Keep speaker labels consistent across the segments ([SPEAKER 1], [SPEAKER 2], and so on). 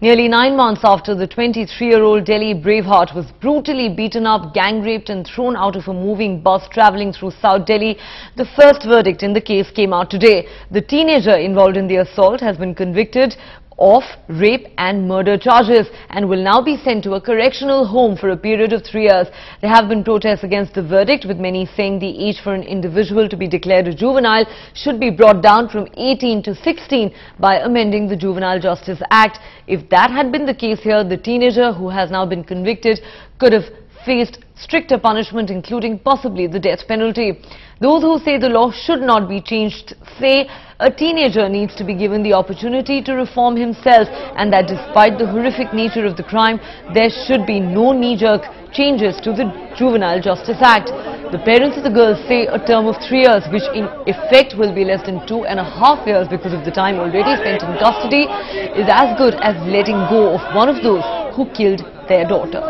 [SPEAKER 1] Nearly 9 months after the 23-year-old Delhi Braveheart was brutally beaten up, gang-raped and thrown out of a moving bus travelling through South Delhi, the first verdict in the case came out today. The teenager involved in the assault has been convicted of rape and murder charges and will now be sent to a correctional home for a period of 3 years. There have been protests against the verdict, with many saying the age for an individual to be declared a juvenile should be brought down from 18 to 16 by amending the Juvenile Justice Act. If that had been the case here, the teenager who has now been convicted could have faced stricter punishment, including possibly the death penalty. Those who say the law should not be changed say a teenager needs to be given the opportunity to reform himself, and that despite the horrific nature of the crime, there should be no knee-jerk changes to the Juvenile Justice Act. The parents of the girls say a term of 3 years, which in effect will be less than 2.5 years because of the time already spent in custody, is as good as letting go of one of those who killed their daughter.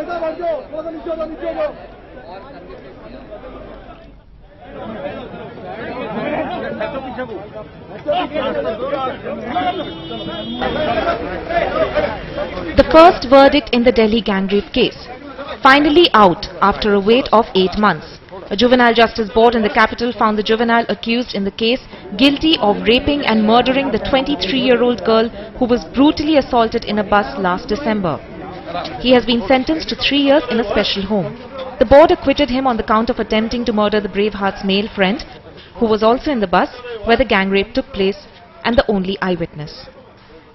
[SPEAKER 2] The first verdict in the Delhi gang rape case, finally out after a wait of 8 months. A juvenile justice board in the capital found the juvenile accused in the case guilty of raping and murdering the 23-year-old girl who was brutally assaulted in a bus last December. He has been sentenced to 3 years in a special home. The board acquitted him on the count of attempting to murder the Braveheart's male friend, who was also in the bus where the gang rape took place and the only eyewitness.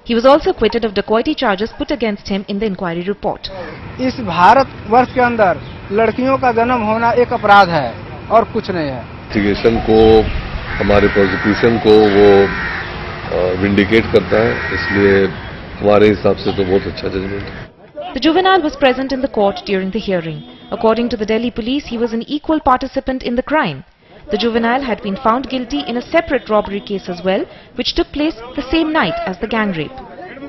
[SPEAKER 2] He was also acquitted of dacoity charges put against him in the inquiry report.
[SPEAKER 3] इस भारत वर्ष के अंदर लड़कियों का जन्म होना एक अपराध है और कुछ नहीं है.
[SPEAKER 4] इन्वेस्टिगेशन को, हमारे प्रोसिक्यूशन को वो विंडिकेट करता है, इसलिए हमारे हिसाब से तो बहुत अच्छा जजमेंट है.
[SPEAKER 2] The juvenile was present in the court during the hearing. According to the Delhi police, he was an equal participant in the crime. The juvenile had been found guilty in a separate robbery case as well, which took place the same night as the gang rape.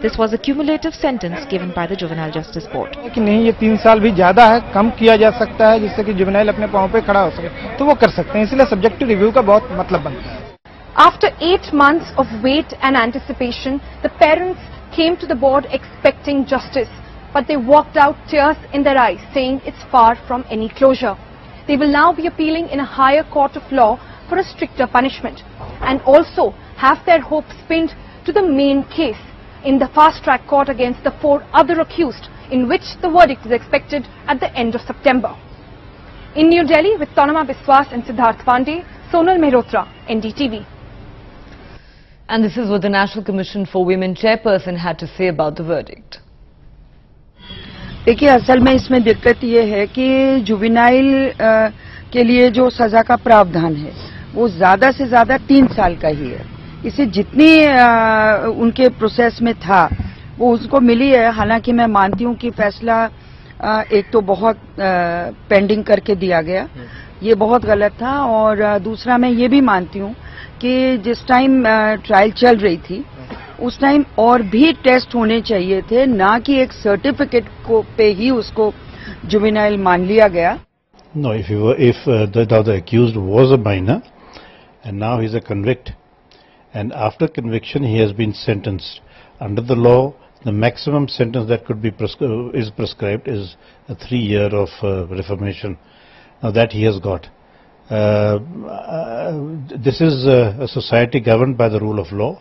[SPEAKER 2] This was a cumulative sentence given by the Juvenile Justice Board.
[SPEAKER 3] कि नहीं, ये 3 साल भी ज्यादा है, कम किया जा सकता है जिससे कि जुवेनाइल अपने पांव पे खड़ा हो सके, तो वो कर सकते हैं. इसलिए सब्जेक्टिव रिव्यू का बहुत मतलब बनता है.
[SPEAKER 5] After 8 months of wait and anticipation, the parents came to the board expecting justice, but they walked out tears in their eyes, saying it's far from any closure. They will now be appealing in a higher court of law for a stricter punishment, and also have their hopes pinned to the main case in the fast-track court against the 4 other accused, in which the verdict is expected at the end of September. In New Delhi, with Tanama Biswas and Siddharth Pandey, Sonal Mehrotra, NDTV.
[SPEAKER 1] And this is what the National Commission for Women chairperson had to say about the verdict.
[SPEAKER 6] देखिए, असल में इसमें दिक्कत ये है कि juvenile के लिए जो सजा का प्रावधान है वो ज्यादा से ज्यादा 3 साल का ही है. इसे जितनी उनके प्रोसेस में था वो उसको मिली है. हालांकि मैं मानती हूँ कि फैसला एक तो बहुत पेंडिंग करके दिया गया, ये बहुत गलत था, और दूसरा मैं ये भी मानती हूँ कि जिस टाइम ट्रायल चल रही थी उस टाइम और भी टेस्ट होने चाहिए थे, ना कि एक सर्टिफिकेट को पे ही उसको जुवेनाइल मान लिया गया.
[SPEAKER 7] No, if the accused was a minor and now he's a convict, and after conviction he has been sentenced under the law, the maximum sentence that could be prescribed is a 3 year of reformation. Now that he has got. This is a society governed by the rule of law,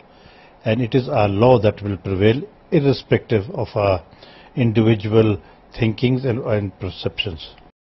[SPEAKER 7] and it is our law that will prevail irrespective of our individual thinkings and perceptions.